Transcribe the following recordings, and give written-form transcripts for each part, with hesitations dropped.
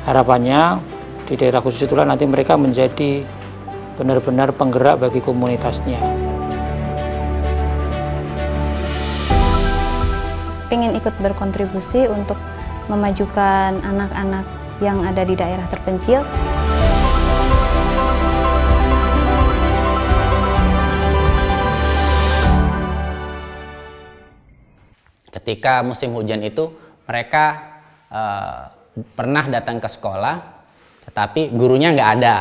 Harapannya di daerah khusus itulah nanti mereka menjadi benar-benar penggerak bagi komunitasnya. Pengen ikut berkontribusi untuk memajukan anak-anak yang ada di daerah terpencil. Ketika musim hujan itu mereka pernah datang ke sekolah, tetapi gurunya nggak ada.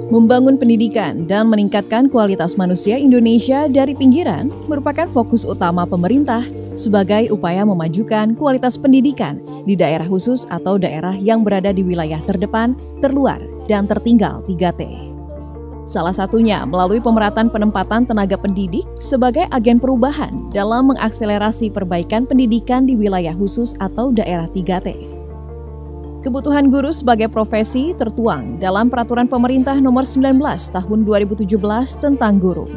Membangun pendidikan dan meningkatkan kualitas manusia Indonesia dari pinggiran merupakan fokus utama pemerintah sebagai upaya memajukan kualitas pendidikan di daerah khusus atau daerah yang berada di wilayah terdepan, terluar, dan tertinggal 3T. Salah satunya melalui pemerataan penempatan tenaga pendidik sebagai agen perubahan dalam mengakselerasi perbaikan pendidikan di wilayah khusus atau daerah 3T. Kebutuhan guru sebagai profesi tertuang dalam Peraturan Pemerintah Nomor 19 Tahun 2017 tentang guru.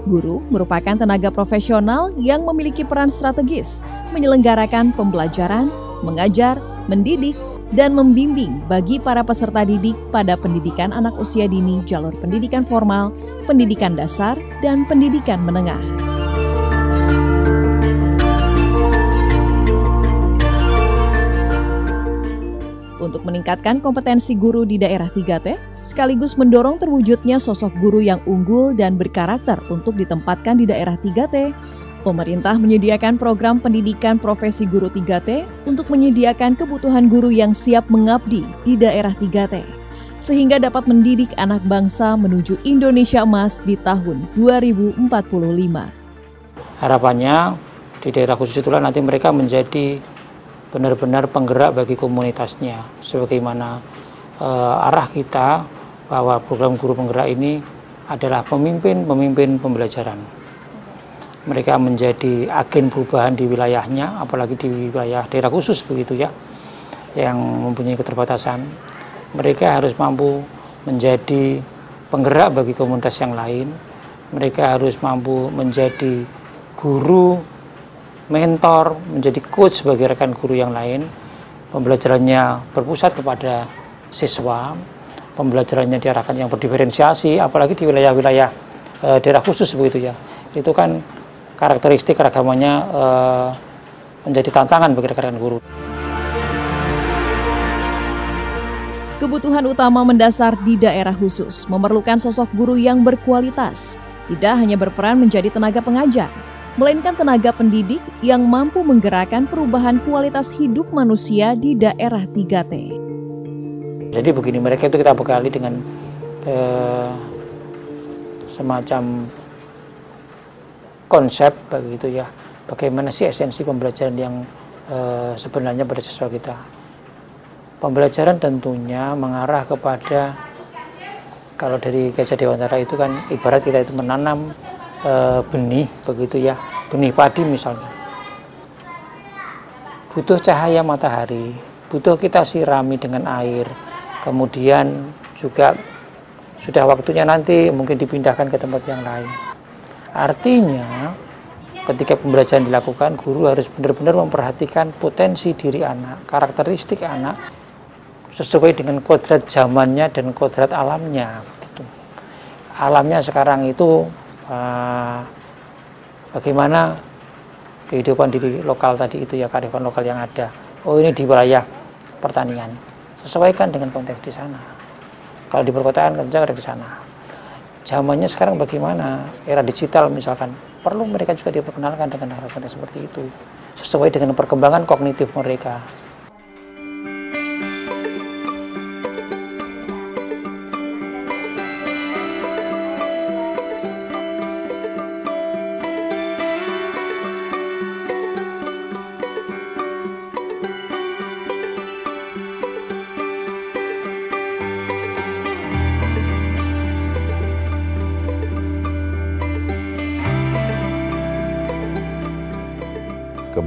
Guru merupakan tenaga profesional yang memiliki peran strategis menyelenggarakan pembelajaran, mengajar, mendidik, dan membimbing bagi para peserta didik pada pendidikan anak usia dini jalur pendidikan formal, pendidikan dasar, dan pendidikan menengah. Untuk meningkatkan kompetensi guru di daerah 3T, sekaligus mendorong terwujudnya sosok guru yang unggul dan berkarakter untuk ditempatkan di daerah 3T, pemerintah menyediakan program pendidikan profesi guru 3T untuk menyediakan kebutuhan guru yang siap mengabdi di daerah 3T, sehingga dapat mendidik anak bangsa menuju Indonesia Emas di tahun 2045. Harapannya di daerah khusus itulah nanti mereka menjadi benar-benar penggerak bagi komunitasnya, sebagaimana arah kita bahwa program guru penggerak ini adalah pemimpin pembelajaran. Mereka menjadi agen perubahan di wilayahnya, apalagi di wilayah daerah khusus begitu ya, yang mempunyai keterbatasan. Mereka harus mampu menjadi penggerak bagi komunitas yang lain. Mereka harus mampu menjadi guru, mentor, menjadi coach bagi rekan guru yang lain. Pembelajarannya berpusat kepada siswa, pembelajarannya diarahkan yang berdiferensiasi, apalagi di wilayah-wilayah daerah khusus begitu ya. Itu kan karakteristik keragamannya menjadi tantangan bagi rekan guru. Kebutuhan utama mendasar di daerah khusus memerlukan sosok guru yang berkualitas, tidak hanya berperan menjadi tenaga pengajar, melainkan tenaga pendidik yang mampu menggerakkan perubahan kualitas hidup manusia di daerah 3T. Jadi begini, mereka itu kita bekali dengan semacam konsep begitu ya, bagaimana sih esensi pembelajaran yang sebenarnya pada siswa kita. Pembelajaran tentunya mengarah kepada, kalau dari Gajah Dewantara itu kan ibarat kita itu menanam benih begitu ya, benih padi misalnya, butuh cahaya matahari, butuh kita sirami dengan air, kemudian juga sudah waktunya nanti mungkin dipindahkan ke tempat yang lain. Artinya ketika pembelajaran dilakukan, guru harus benar-benar memperhatikan potensi diri anak, karakteristik anak sesuai dengan kodrat zamannya dan kodrat alamnya gitu. Alamnya sekarang itu bagaimana kehidupan di lokal tadi itu ya, kearifan lokal yang ada. Oh, ini di wilayah pertanian, sesuaikan dengan konteks di sana. Kalau di perkotaan kan di sana. Zamannya sekarang bagaimana, era digital misalkan, perlu mereka juga diperkenalkan dengan hal konteks seperti itu, sesuai dengan perkembangan kognitif mereka.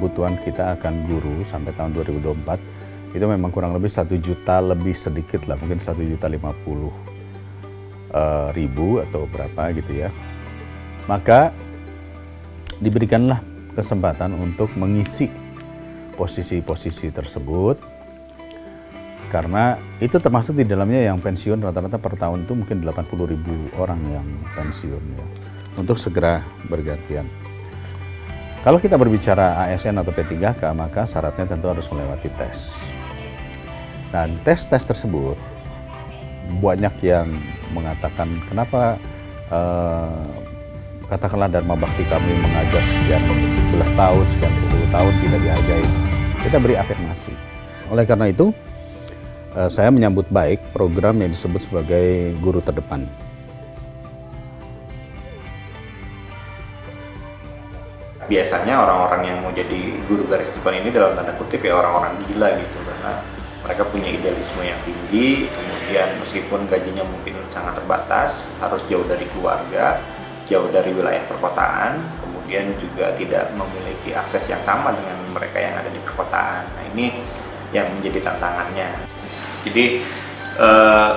kebutuhan kita akan guru sampai tahun 2024 itu memang kurang lebih 1 juta lebih sedikit lah, mungkin 1.050.000 atau berapa gitu ya. Maka diberikanlah kesempatan untuk mengisi posisi-posisi tersebut, karena itu termasuk di dalamnya yang pensiun rata-rata per tahun itu mungkin 80.000 orang yang pensiun ya, untuk segera bergantian. Kalau kita berbicara ASN atau P3K, maka syaratnya tentu harus melewati tes. Dan tes-tes tersebut banyak yang mengatakan kenapa katakanlah Dharma Bakti kami mengajar sekian 17 tahun, sekian 20 tahun tidak dihargai. Kita beri afirmasi. Oleh karena itu, saya menyambut baik program yang disebut sebagai guru terdepan. Biasanya orang-orang yang mau jadi guru garis depan ini dalam tanda kutip ya orang-orang gila gitu, karena mereka punya idealisme yang tinggi, kemudian meskipun gajinya mungkin sangat terbatas, harus jauh dari keluarga, jauh dari wilayah perkotaan, kemudian juga tidak memiliki akses yang sama dengan mereka yang ada di perkotaan. Nah, ini yang menjadi tantangannya. Jadi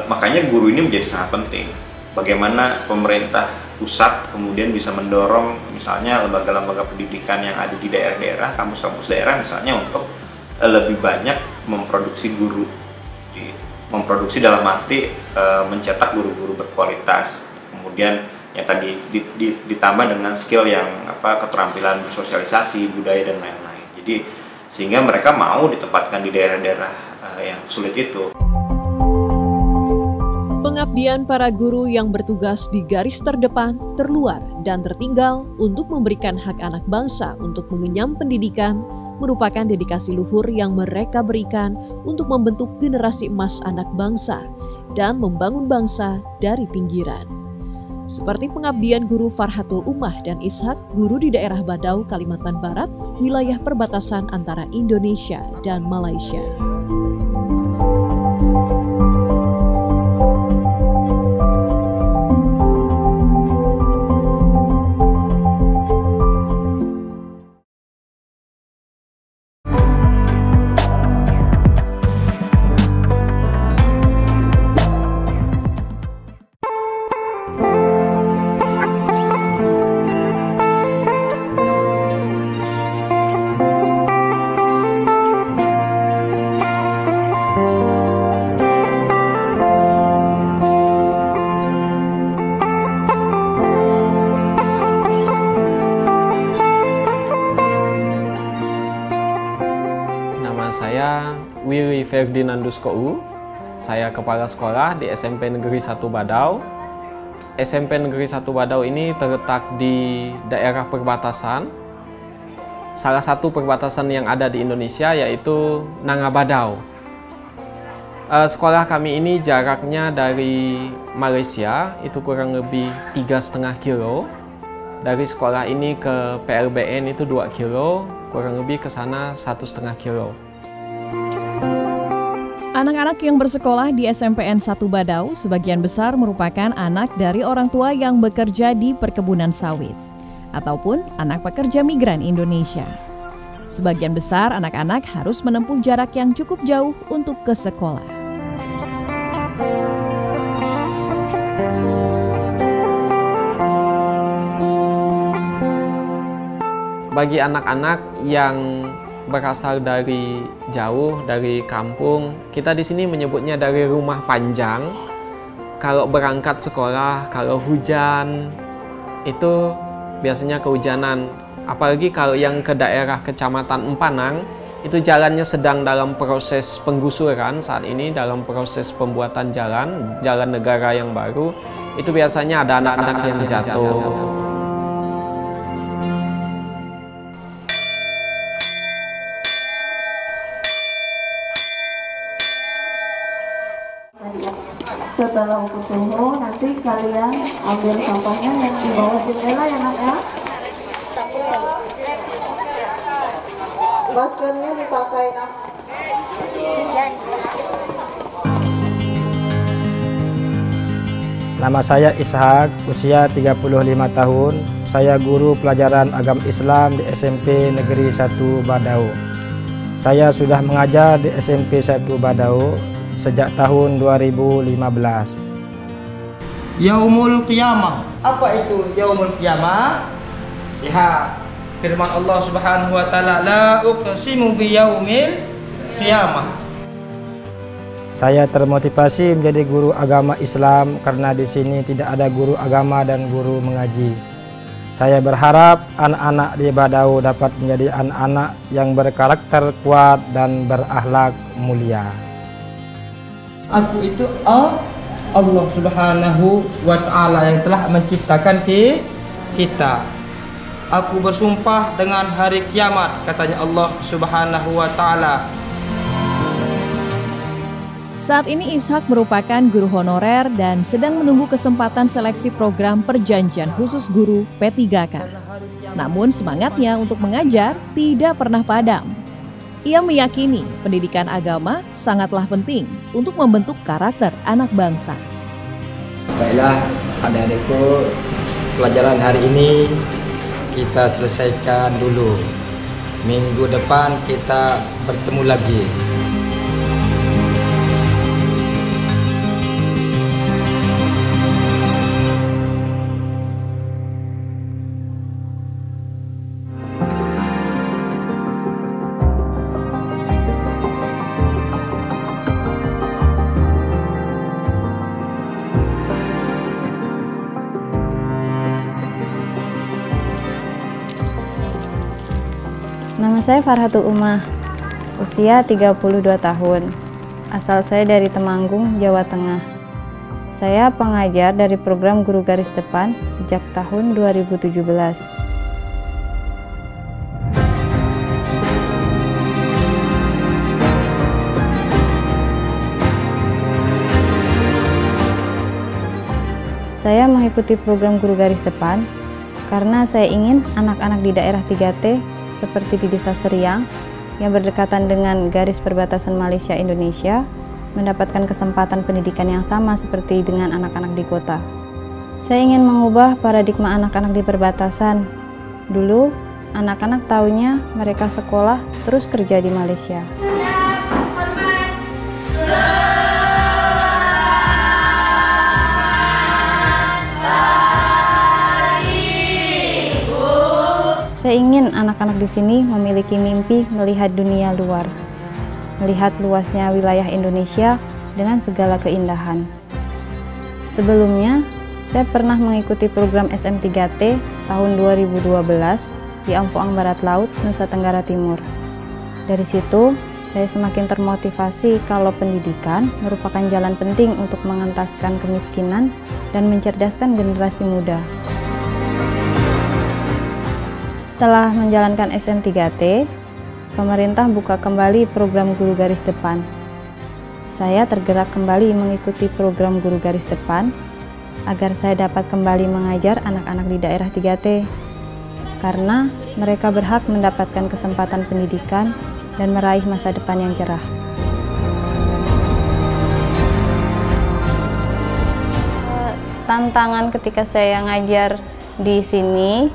makanya guru ini menjadi sangat penting. Bagaimana pemerintah pusat kemudian bisa mendorong misalnya lembaga-lembaga pendidikan yang ada di daerah-daerah, kampus-kampus daerah misalnya, untuk lebih banyak memproduksi guru. Memproduksi dalam arti mencetak guru-guru berkualitas. Kemudian yang tadi ditambah dengan skill yang keterampilan bersosialisasi, budaya dan lain-lain. Jadi sehingga mereka mau ditempatkan di daerah-daerah yang sulit itu. Pengabdian para guru yang bertugas di garis terdepan, terluar, dan tertinggal untuk memberikan hak anak bangsa untuk mengenyam pendidikan merupakan dedikasi luhur yang mereka berikan untuk membentuk generasi emas anak bangsa dan membangun bangsa dari pinggiran. Seperti pengabdian guru Farhatul Ummah dan Ishak, guru di daerah Badau, Kalimantan Barat, wilayah perbatasan antara Indonesia dan Malaysia. Saya Willy Ferdinandus Kou. Saya kepala sekolah di SMP Negeri 1 Badau. SMP Negeri 1 Badau ini terletak di daerah perbatasan. Salah satu perbatasan yang ada di Indonesia yaitu Nangabadau. Sekolah kami ini jaraknya dari Malaysia itu kurang lebih 3,5 kilo. Dari sekolah ini ke PLBN itu 2 kilo, kurang lebih ke sana 1,5 kilo. Anak-anak yang bersekolah di SMPN 1 Badau sebagian besar merupakan anak dari orang tua yang bekerja di perkebunan sawit ataupun anak pekerja migran Indonesia. Sebagian besar anak-anak harus menempuh jarak yang cukup jauh untuk ke sekolah. Bagi anak-anak yang berasal dari jauh, dari kampung, kita di sini menyebutnya dari rumah panjang. Kalau berangkat sekolah, kalau hujan, itu biasanya kehujanan. Apalagi kalau yang ke daerah Kecamatan Empanang, itu jalannya sedang dalam proses penggusuran saat ini, dalam proses pembuatan jalan negara yang baru. Itu biasanya ada anak-anak yang jatuh. Setelah ukur suhu, nanti kalian ambil sampahnya yang di bawah jendela ya nak ya. Maskernya dipakai nak. Nama saya Ishak, usia 35 tahun. Saya guru pelajaran agama Islam di SMP Negeri 1 Badau. Saya sudah mengajar di SMP 1 Badau sejak tahun 2015. Yaumul Qiyamah. Apa itu Yaumul Qiyamah? Lihat firman Allah Subhanahu wa taala, la uqsimu biyaumil qiyamah. Saya termotivasi menjadi guru agama Islam karena di sini tidak ada guru agama dan guru mengaji. Saya berharap anak-anak di Badau dapat menjadi anak-anak yang berkarakter kuat dan berakhlak mulia. Aku itu Allah Subhanahu wa taala yang telah menciptakan kita. Aku bersumpah dengan hari kiamat, katanya Allah Subhanahu wa taala. Saat ini Ishak merupakan guru honorer dan sedang menunggu kesempatan seleksi program Perjanjian Khusus Guru P3K. Namun semangatnya untuk mengajar tidak pernah padam. Ia meyakini pendidikan agama sangatlah penting untuk membentuk karakter anak bangsa. Baiklah adik-adikku, pelajaran hari ini kita selesaikan dulu. Minggu depan kita bertemu lagi. Nama saya Farhatul Umah, usia 32 tahun. Asal saya dari Temanggung, Jawa Tengah. Saya pengajar dari program Guru Garis Depan sejak tahun 2017. Saya mengikuti program Guru Garis Depan karena saya ingin anak-anak di daerah 3T seperti di Desa Seriang yang berdekatan dengan garis perbatasan Malaysia Indonesia mendapatkan kesempatan pendidikan yang sama seperti dengan anak-anak di kota. Saya ingin mengubah paradigma anak-anak di perbatasan. Dulu anak-anak taunya mereka sekolah terus kerja di Malaysia. Saya ingin anak-anak di sini memiliki mimpi melihat dunia luar, melihat luasnya wilayah Indonesia dengan segala keindahan. Sebelumnya, saya pernah mengikuti program SM3T tahun 2012 di Ampuang Barat Laut, Nusa Tenggara Timur. Dari situ, saya semakin termotivasi kalau pendidikan merupakan jalan penting untuk mengentaskan kemiskinan dan mencerdaskan generasi muda. Setelah menjalankan SM3T, pemerintah buka kembali program Guru Garis Depan. Saya tergerak kembali mengikuti program Guru Garis Depan agar saya dapat kembali mengajar anak-anak di daerah 3T, karena mereka berhak mendapatkan kesempatan pendidikan dan meraih masa depan yang cerah. Tantangan ketika saya ngajar di sini,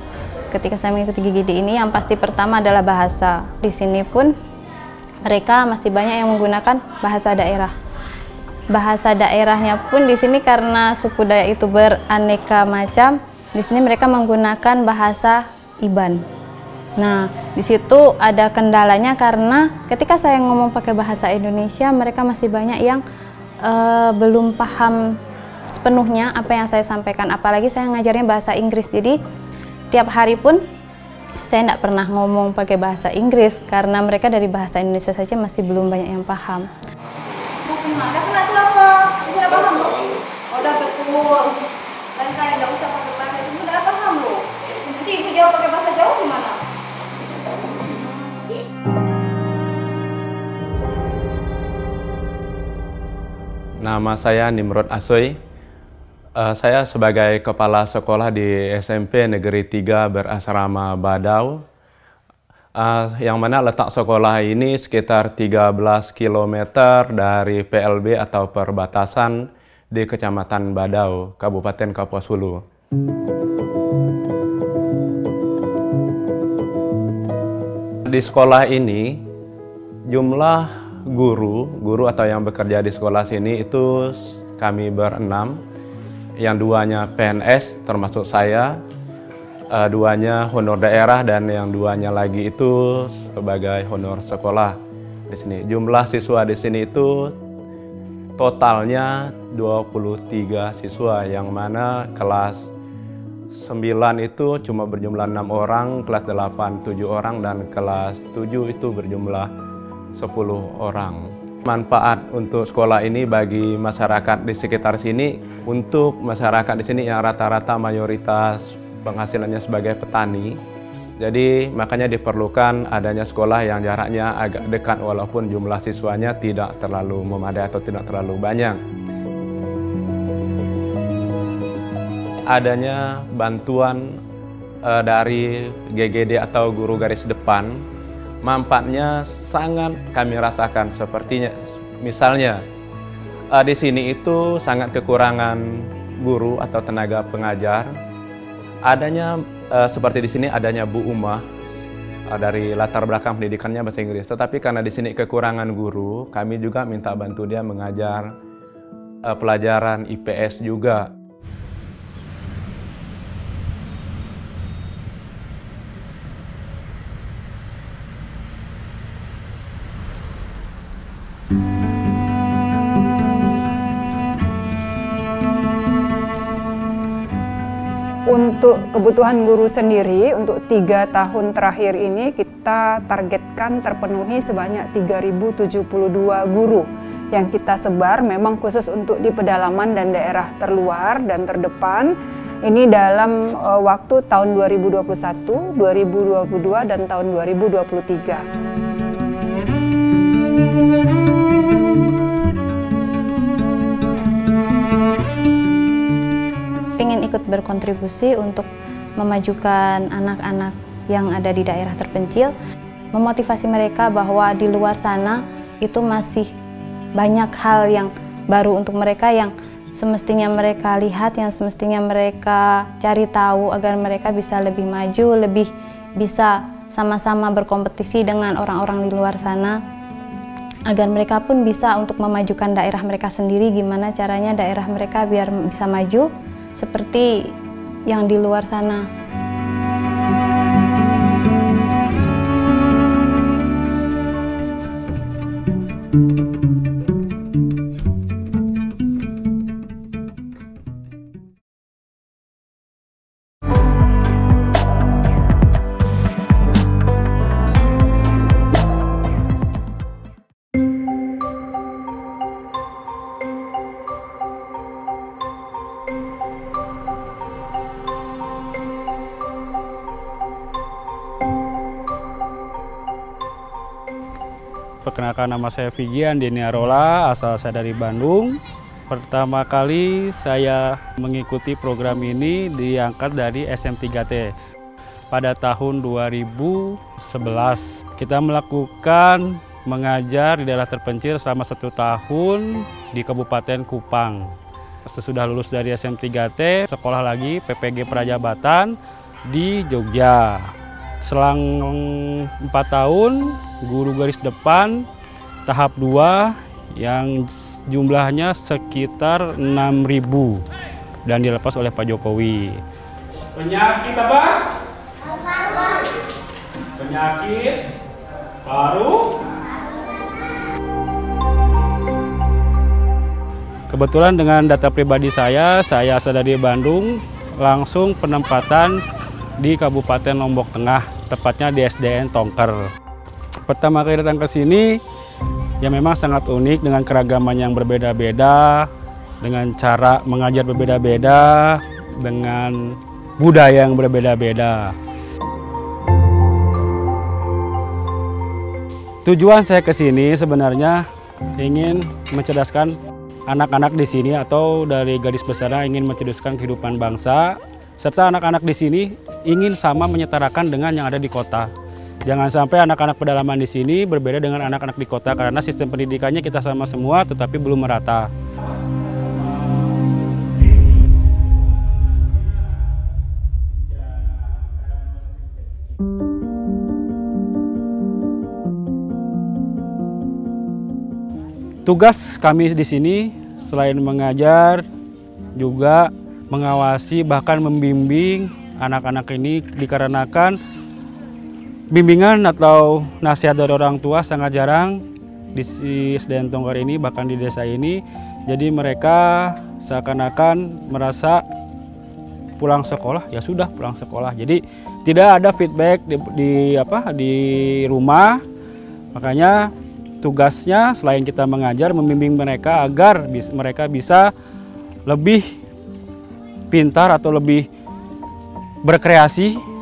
ketika saya mengikuti GGD ini, yang pasti pertama adalah bahasa. Di sini pun mereka masih banyak yang menggunakan bahasa daerah. Bahasa daerahnya pun di sini karena suku Dayak itu beraneka macam, di sini mereka menggunakan bahasa Iban. Nah, di situ ada kendalanya karena ketika saya ngomong pakai bahasa Indonesia, mereka masih banyak yang belum paham sepenuhnya apa yang saya sampaikan. Apalagi saya ngajarnya bahasa Inggris, jadi tiap hari pun saya tidak pernah ngomong pakai bahasa Inggris karena mereka dari bahasa Indonesia saja masih belum banyak yang paham. Udah kena tuh apa? Ibu udah paham loh? Oh, udah betul. Dan kayak nggak usah pakai bahasa itu, udah paham loh. Nanti ibu jawab pakai bahasa Jawa gimana? Nama saya Nimrod Asoy. Saya sebagai kepala sekolah di SMP Negeri 3 berasrama Badau, yang mana letak sekolah ini sekitar 13 km dari PLB atau perbatasan di Kecamatan Badau, Kabupaten Kapuas Hulu. Di sekolah ini jumlah guru atau yang bekerja di sekolah sini itu kami berenam, yang duanya PNS termasuk saya, duanya honor daerah, dan yang duanya lagi itu sebagai honor sekolah di sini. Jumlah siswa di sini itu totalnya 23 siswa, yang mana kelas 9 itu cuma berjumlah 6 orang, kelas 8 7 orang, dan kelas 7 itu berjumlah 10 orang. Manfaat untuk sekolah ini bagi masyarakat di sekitar sini, untuk masyarakat di sini yang rata-rata mayoritas penghasilannya sebagai petani. Jadi makanya diperlukan adanya sekolah yang jaraknya agak dekat walaupun jumlah siswanya tidak terlalu memadai atau tidak terlalu banyak. Adanya bantuan dari GGD atau guru garis depan, manfaatnya sangat kami rasakan. Sepertinya misalnya di sini itu sangat kekurangan guru atau tenaga pengajar. Adanya seperti di sini adanya Bu Umah dari latar belakang pendidikannya bahasa Inggris. Tetapi karena di sini kekurangan guru, kami juga minta bantu dia mengajar pelajaran IPS juga. Untuk kebutuhan guru sendiri, untuk 3 tahun terakhir ini kita targetkan terpenuhi sebanyak 3.072 guru yang kita sebar, memang khusus untuk di pedalaman dan daerah terluar dan terdepan. Ini dalam waktu tahun 2021, 2022, dan tahun 2023. Ingin ikut berkontribusi untuk memajukan anak-anak yang ada di daerah terpencil, memotivasi mereka bahwa di luar sana itu masih banyak hal yang baru untuk mereka, yang semestinya mereka lihat, yang semestinya mereka cari tahu agar mereka bisa lebih maju, lebih bisa sama-sama berkompetisi dengan orang-orang di luar sana, agar mereka pun bisa untuk memajukan daerah mereka sendiri, gimana caranya daerah mereka biar bisa maju seperti yang di luar sana. Perkenalkan, nama saya Vigian Deni Arola, asal saya dari Bandung. Pertama kali saya mengikuti program ini diangkat dari SM3T pada tahun 2011. Kita melakukan mengajar di daerah terpencil selama 1 tahun di Kabupaten Kupang. Sesudah lulus dari SM3T, sekolah lagi PPG Prajabatan di Jogja. Selang 4 tahun, guru garis depan tahap 2 yang jumlahnya sekitar 6.000 dan dilepas oleh Pak Jokowi. Penyakit apa? Penyakit paru. Kebetulan dengan data pribadi saya asal dari Bandung, langsung penempatan di Kabupaten Lombok Tengah, tepatnya di SDN Tongker. Pertama kali datang ke sini, ya memang sangat unik dengan keragaman yang berbeda-beda, dengan cara mengajar berbeda-beda, dengan budaya yang berbeda-beda. Tujuan saya ke sini sebenarnya ingin mencerdaskan anak-anak di sini, atau dari garis besarnya ingin mencerdaskan kehidupan bangsa, serta anak-anak di sini ingin sama menyetarakan dengan yang ada di kota. Jangan sampai anak-anak pedalaman di sini berbeda dengan anak-anak di kota, karena sistem pendidikannya kita sama semua tetapi belum merata. Tugas kami di sini selain mengajar juga mengawasi bahkan membimbing anak-anak ini, dikarenakan bimbingan atau nasihat dari orang tua sangat jarang di SDN Tonggar ini, bahkan di desa ini. Jadi mereka seakan-akan merasa pulang sekolah ya sudah pulang sekolah. Jadi tidak ada feedback di rumah. Makanya tugasnya selain kita mengajar, membimbing mereka agar mereka bisa lebih pintar atau lebih berkreasi.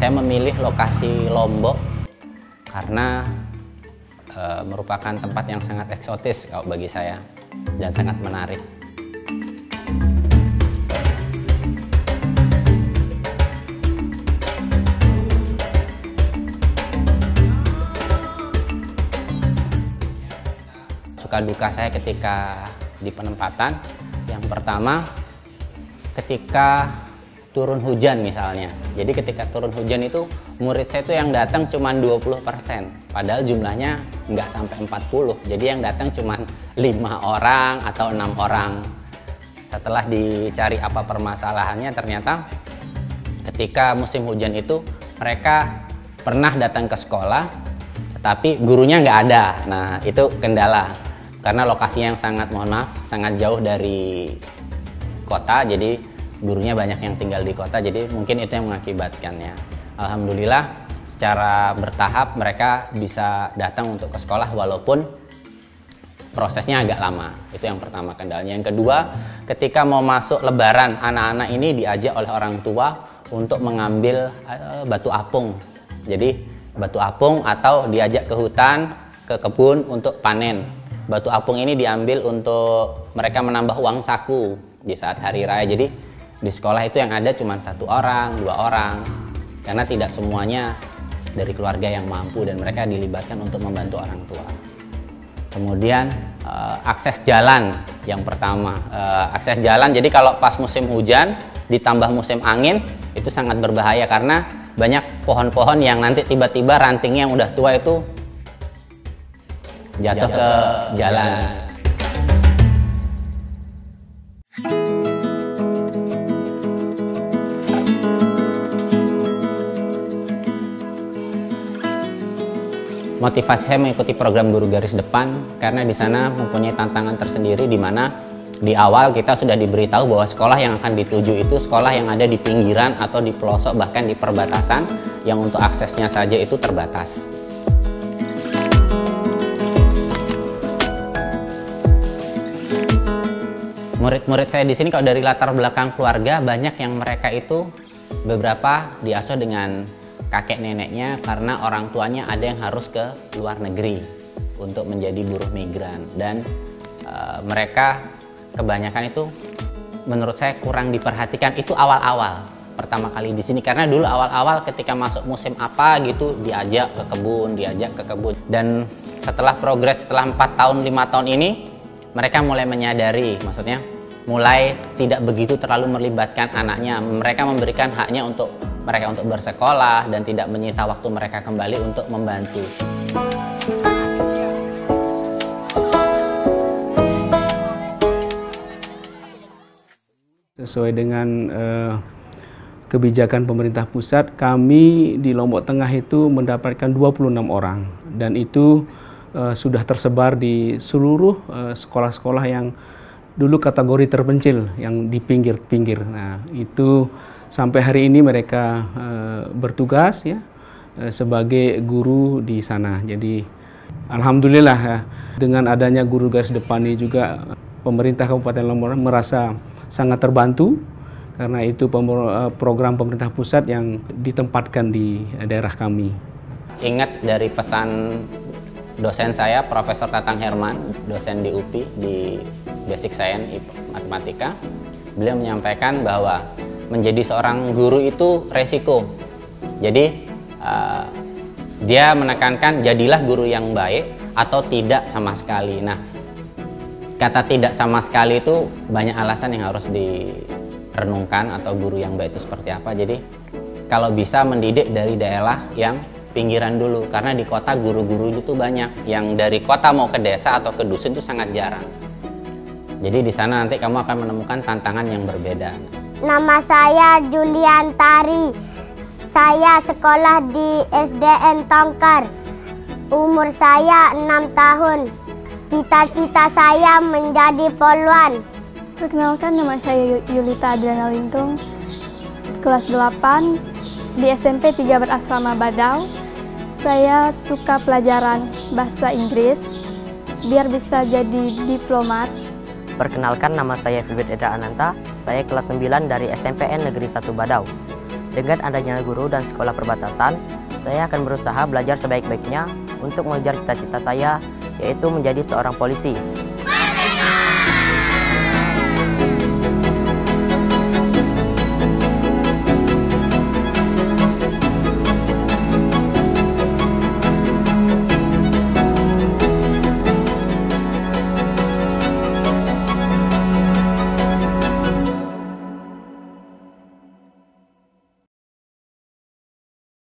Saya memilih lokasi Lombok karena merupakan tempat yang sangat eksotis kalau bagi saya dan sangat menarik. Suka duka saya ketika di penempatan, yang pertama ketika turun hujan misalnya. Jadi ketika turun hujan itu murid saya itu yang datang cuma 20%, padahal jumlahnya nggak sampai 40. Jadi yang datang cuma 5 orang atau 6 orang. Setelah dicari apa permasalahannya, ternyata ketika musim hujan itu mereka pernah datang ke sekolah, tetapi gurunya nggak ada. Nah itu kendala, karena lokasinya yang sangat, mohon maaf, sangat jauh dari kota. Jadi gurunya banyak yang tinggal di kota, jadi mungkin itu yang mengakibatkannya. Alhamdulillah secara bertahap mereka bisa datang untuk ke sekolah walaupun prosesnya agak lama. Itu yang pertama kendalanya. Yang kedua, ketika mau masuk lebaran, anak-anak ini diajak oleh orang tua untuk mengambil batu apung. Jadi batu apung atau diajak ke hutan, ke kebun untuk panen. Batu apung ini diambil untuk mereka menambah uang saku di saat hari raya. Jadi di sekolah itu yang ada cuma 1 orang, 2 orang, karena tidak semuanya dari keluarga yang mampu dan mereka dilibatkan untuk membantu orang tua. Kemudian akses jalan yang pertama, akses jalan. Jadi kalau pas musim hujan ditambah musim angin itu sangat berbahaya karena banyak pohon-pohon yang nanti tiba-tiba rantingnya yang udah tua itu jatuh ke jalan. Motivasi saya mengikuti program Guru Garis Depan karena di sana mempunyai tantangan tersendiri, di mana di awal kita sudah diberitahu bahwa sekolah yang akan dituju itu sekolah yang ada di pinggiran atau di pelosok, bahkan di perbatasan yang untuk aksesnya saja itu terbatas. Murid-murid saya di sini kalau dari latar belakang keluarga banyak yang mereka itu beberapa diasuh dengan kakek neneknya karena orang tuanya ada yang harus ke luar negeri untuk menjadi buruh migran, dan mereka kebanyakan itu menurut saya kurang diperhatikan. Itu awal-awal pertama kali di sini, karena dulu awal-awal ketika masuk musim apa gitu diajak ke kebun, dan setelah progres setelah 4 tahun 5 tahun ini mereka mulai menyadari, maksudnya mulai tidak begitu terlalu melibatkan anaknya. Mereka memberikan haknya untuk mereka untuk bersekolah dan tidak menyita waktu mereka kembali untuk membantu. sesuai dengan kebijakan pemerintah pusat, kami di Lombok Tengah itu mendapatkan 26 orang, dan itu sudah tersebar di seluruh sekolah-sekolah yang dulu kategori terpencil, yang di pinggir-pinggir. Nah, itu sampai hari ini mereka bertugas ya sebagai guru di sana. Jadi alhamdulillah ya, dengan adanya guru garis depan ini juga pemerintah Kabupaten Lombok merasa sangat terbantu, karena itu program pemerintah pusat yang ditempatkan di daerah kami. Ingat dari pesan dosen saya, Profesor Tatang Herman, dosen di UPI di Basic Science Matematika. Beliau menyampaikan bahwa menjadi seorang guru itu resiko. Jadi dia menekankan jadilah guru yang baik atau tidak sama sekali. Nah, kata tidak sama sekali itu banyak alasan yang harus direnungkan, atau guru yang baik itu seperti apa. Jadi kalau bisa mendidik dari daerah yang pinggiran dulu, karena di kota guru-guru itu banyak, yang dari kota mau ke desa atau ke dusun itu sangat jarang. Jadi di sana nanti kamu akan menemukan tantangan yang berbeda. Nama saya Julian Tari. Saya sekolah di SDN Tongkar. Umur saya 6 tahun. Cita-cita saya menjadi poluan. Perkenalkan, nama saya Yulita Adriana Lintung, kelas 8 di SMP 3 Berasrama Badau. Saya suka pelajaran bahasa Inggris biar bisa jadi diplomat. Perkenalkan, nama saya Vibet Edra Ananta. Saya kelas 9 dari SMPN Negeri 1 Badau. Dengan adanya guru dan sekolah perbatasan, saya akan berusaha belajar sebaik-baiknya untuk mengejar cita-cita saya, yaitu menjadi seorang polisi.